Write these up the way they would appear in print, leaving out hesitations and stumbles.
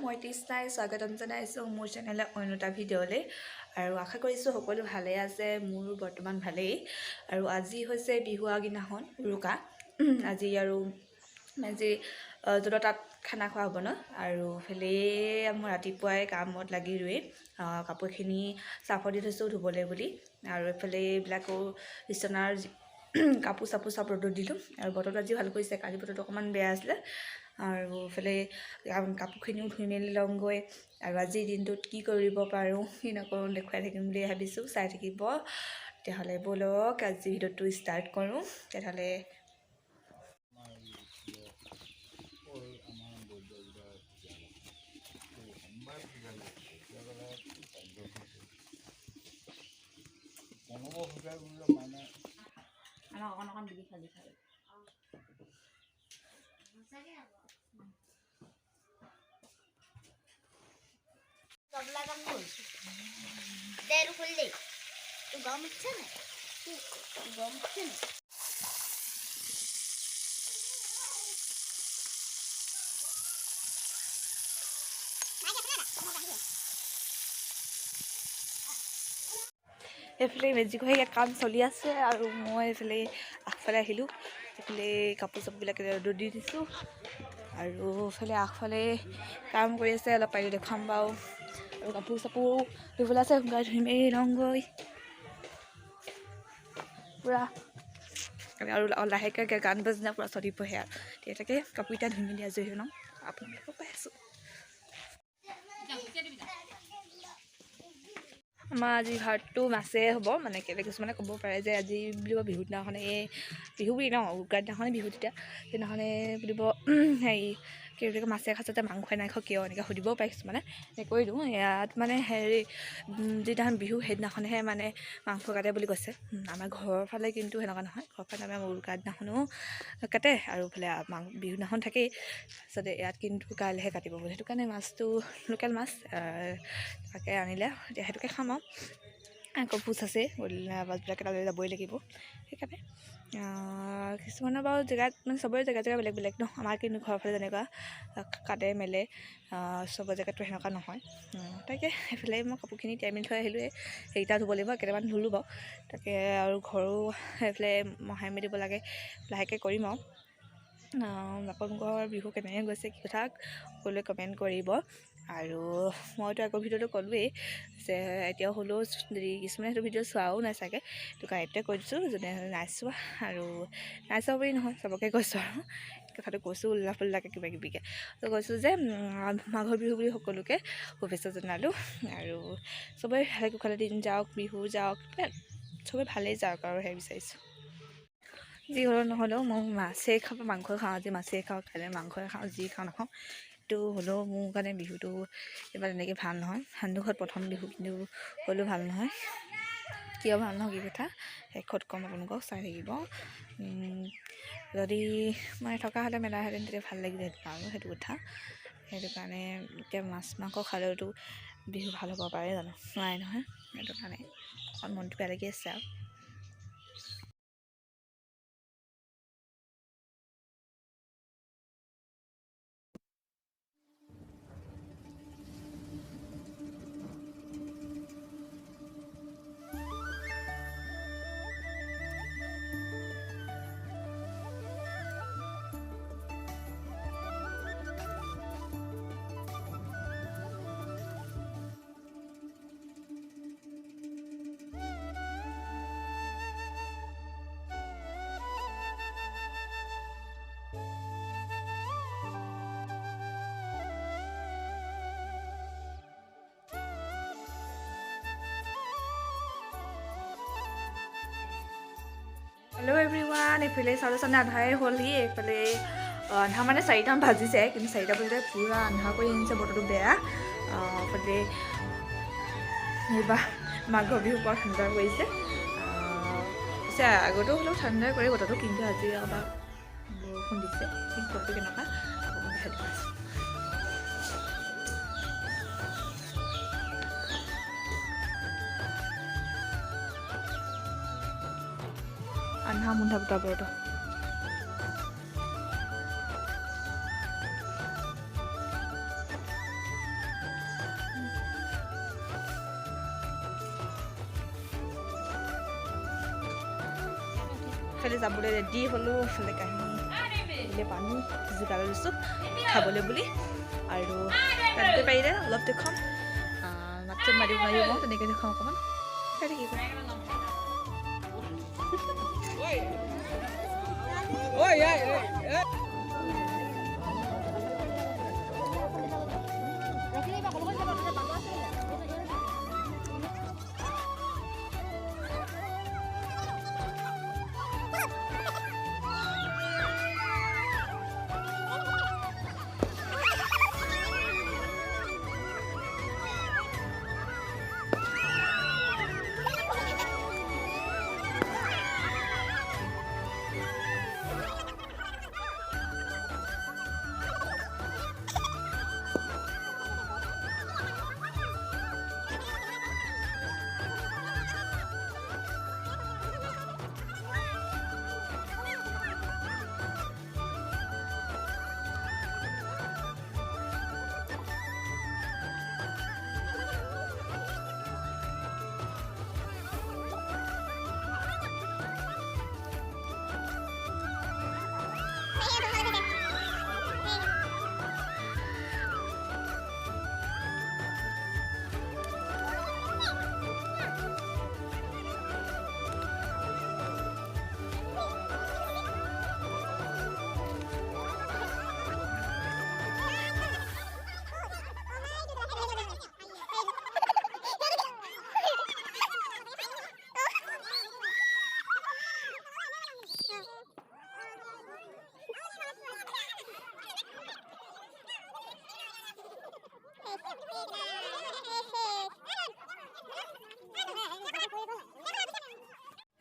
মই তৃষ্ণাই স্বাগতম জনাইছোঁ মোৰ চেনেলৰ অন্য এটা ভিডিঅ'লৈ আৰু আশা কৰিছোঁ সকলো ভালেই আছে মোৰ বৰ্তমান ভালেই আৰু আজি হৈছে বিহু আগদিনাখন উৰুকা আজি আৰু তাত খানা খোৱা হ'ব ন আৰু ফেলে মই ৰাতিপুৱাই কামত লাগি ৰৈ কাপোৰখিনি চাফৰ দি থৈছোঁ ধুবলৈ বুলি আৰু এফালে এইবিলাকো বিচনাৰ কাপোৰ চাপ ৰ'দত দিলোঁ আৰু বতৰটো আজি ভাল কৰিছে কালি বতৰটো অকণমান বেয়া আছিলে আৰু ফেলে কাপোৰখিনিও ধুই মেলি লওঁগৈ আৰু আজিৰ দিনটোত কি কৰিব পাৰোঁ কি নকৰোঁ দেখুৱাই থাকিম বুলি ভাবিছোঁ চাই থাকিব তেতিয়াহ'লে ব'লক আজি ভিডিঅ'টো ষ্টাৰ্ট কৰোঁ তেতিয়াহ'লে অকণ দিবি খালি খালি Dari kulit, tu gamu cina, tu gamu cina. এইফালে মেজিক হৈ কাম চলি আছে আৰু মই এইফালে আগফালে আহিলোঁ এইফালে কাপোৰ চাপোৰবিলাক ৰ'দত দি দিছোঁ আৰু এইফালে আগফালে কাম কৰি আছে অলপ পাৰিলে দেখুৱাম বাৰু আৰু কাপোৰ চাপোৰ ধুবলৈ আছে শুকাই ধুই মেলি লওঁগৈ পূৰা আৰু লাহেকৈ গান বাজনা পূৰা চলিবহে আৰু তেতিয়াকৈ কাপোৰকেইটা ধুই মেলি আজৰি হৈ লওঁ আপোনালোকক পাই আছোঁ আমাৰ আজি ভাতটো মাছেই হ'ব মানে কেলে কিছুমানে ক'ব পাৰে যে আজি বুলিব বিহুৰ দিনাখনে বিহু বুলি ন উৰুকাৰ দিনাখনে বিহু তেতিয়া সেইদিনাখনে বুলিব হেৰি কি বুলি কয় মাছে খাইছে মাংসই নাই খোৱা কিয় এনেকৈ সুধিবও পাৰে কিছুমানে কৈ দিওঁ ইয়াত মানে হেৰি যিদিনাখন বিহু সেইদিনাখনহে মানে মাংস কাটে বুলি কৈছে আমাৰ ঘৰৰ ফালে কিন্তু সেনেকুৱা নহয় ঘৰৰ ফালে আমাৰ উৰুকাৰ দিনাখনো কাটে আৰু ফালে বিহু দিনাখন থাকেই তাৰপিছতে ইয়াত কিন্তু কাইলৈহে কাটিব বুলি সেইটো কাৰণে মাছটো লোকেল মাছ তাকে আনিলে এতিয়া সেইটোকে খাম আৰু আকৌ ভোজ আছে মাছবিলাক তালৈ যাবই লাগিব সেইকাৰণে কিছুমানৰ বাৰু জেগাত মানে চবৰে জেগা বেলেগ বেলেগ ন আমাৰ কিন্তু ঘৰৰ ফালে যেনেকুৱা কাটে মেলে চবৰ জেগাতো সেনেকুৱা নহয় তাকে সেইফালে মই কাপোৰখিনি তিয়াই মেলি থৈ আহিলোঁ সেইকেইটা ধুব লাগিব কেইটামান ধুলোঁ বাৰু তাকে আৰু ঘৰো সেইফালে মহাই মেলিব লাগে লাহেকৈ কৰিম আৰু আপোনালোকৰ বিহু কেনেকৈ গৈছে কি কথা সকলোৱে কমেণ্ট কৰিব আৰু মইতো আকৌ ভিডিঅ'টো ক'লোৱেই যে এতিয়াও হ'লেও কিছুমানে সেইটো ভিডিঅ' চোৱাও নাই চাগে সেইটো কাৰণে এইটোৱে কৈ দিছোঁ যোনে নাই চোৱা আৰু নাই চোৱা বুলি নহয় চবকে কৈছোঁ আৰু কথাটো কৈছোঁ উল্লা ফুল্লাকৈ কিবা কিবিকৈ তো কৈছোঁ যে মাঘৰ বিহু বুলি সকলোকে শুভেচ্ছা জনালোঁ আৰু চবেই ভালে কুশলে দিন যাওক বিহু যাওক চবেই ভালেই যাওক আৰু সেই বিচাৰিছোঁ যি হ'লেও নহ'লেও মই মাছেই খাওঁ মাংসই খাওঁ আজি মাছেই খাওঁ কাইলৈ মাংসই খাওঁ যি খাওঁ নাখাওঁ সেইটো হ'লেও মোৰ কাৰণে বিহুটো এইবাৰ তেনেকৈ ভাল নহয় সান্দুঘৰত প্ৰথম বিহু কিন্তু হ'লেও ভাল নহয় কিয় ভাল নহয় কি কথা শেষত ক'ম আপোনালোকক চাই থাকিব যদি মানে থকা হ'লে মেলাহেঁতেন তেতিয়া ভাল লাগিলেহেঁতেন আৰু সেইটো কথা সেইটো কাৰণে এতিয়া মাছ মাংস খালেওতো বিহু ভাল হ'ব পাৰে জানো নোৱাৰে নহয় সেইটো কাৰণে অকণ মনটো বেয়া লাগি আছে আৰু হেল্ল' এভৰিৱান এইফালে চাউলচানে আন্ধাৰে হ'লহি এইফালে আন্ধা মানে 4টামান বাজিছে কিন্তু 4টা বজাতে পূৰা আন্ধাৰ কৰি আনিছে বতৰটো বেয়া এইফালে এইবাৰ মাঘৰ বিহু বৰ ঠাণ্ডা কৰিছে পিছে আগতেও হ'লেও ঠাণ্ডাই কৰে বতৰটো কিন্তু আজি এবাৰ বৰষুণ দিছে ঠিক বতৰটো কেনেকুৱা অকণমান ভাল পাইছোঁ আন্ধা মুন্ধা বতৰটো ইফালে যাবলৈ ৰেডি হ'লোঁ ইফালে কাহিনী পানী যোগাৰ লৈছোঁ খাবলৈ বুলি আৰু তাতে পাৰিলে অলপ দেখুৱাম মাত্ৰ মাৰিব মই তেনেকৈ দেখুৱাম অকণমান খাই থাকিব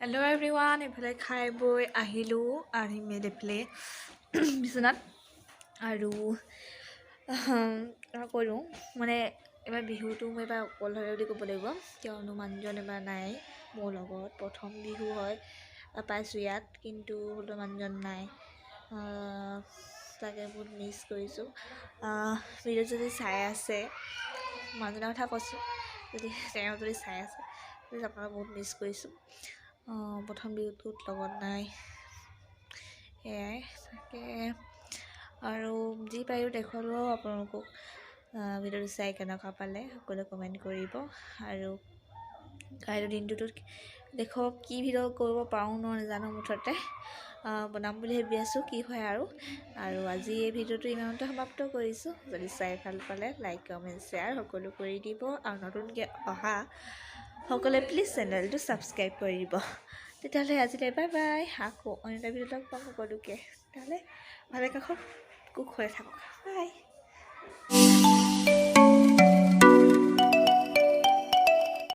হেল্ল' এভৰিৱান এইফালে খাই বৈ আহিলোঁ আহি মেলি এইফালে বিচনাত আৰু কৰোঁ মানে এইবাৰ বিহুটো মই এবাৰ অকলশৰে বুলি ক'ব লাগিব কিয়নো মানুহজন এবাৰ নাই মোৰ লগত প্ৰথম বিহু হয় পাইছোঁ ইয়াত কিন্তু হ'লেও মানুহজন নাই তাকে বহুত মিছ কৰিছোঁ ভিডিঅ' যদি চাই আছে মানুহজনৰ কথা কৈছোঁ যদি তেওঁ যদি চাই আছে তেতিয়া আপোনাক বহুত মিছ কৰিছোঁ প্ৰথম বিহুটোত লগত নাই সেয়াই তাকে আৰু যি পাৰিও দেখুৱালোঁ আপোনালোকক ভিডিঅ'টো চাই কেনেকুৱা পালে সকলোৱে কমেণ্ট কৰিব আৰু কাইলৈ দিনটোত দেখুৱাওক কি ভিডিঅ' কৰিব পাৰোঁ নাজানো মুঠতে বনাম বুলি ভাবি আছোঁ কি হয় আৰু আজি এই ভিডিঅ'টো ইমানতে সমাপ্ত কৰিছোঁ যদি চাই ভাল পালে লাইক কমেণ্ট শ্বেয়াৰ সকলো কৰি দিব আৰু নতুনকৈ অহা সকলোৱে প্লিজ চেনেলটো ছাবস্ক্ৰাইব কৰি দিব তেতিয়াহ'লে আজিলৈ বাই বাই আকৌ অন্য এটা ভিডিঅ' লগ পাম সকলোকে তেতিয়াহ'লে ভালে কাষত কুশলে থাকক বাই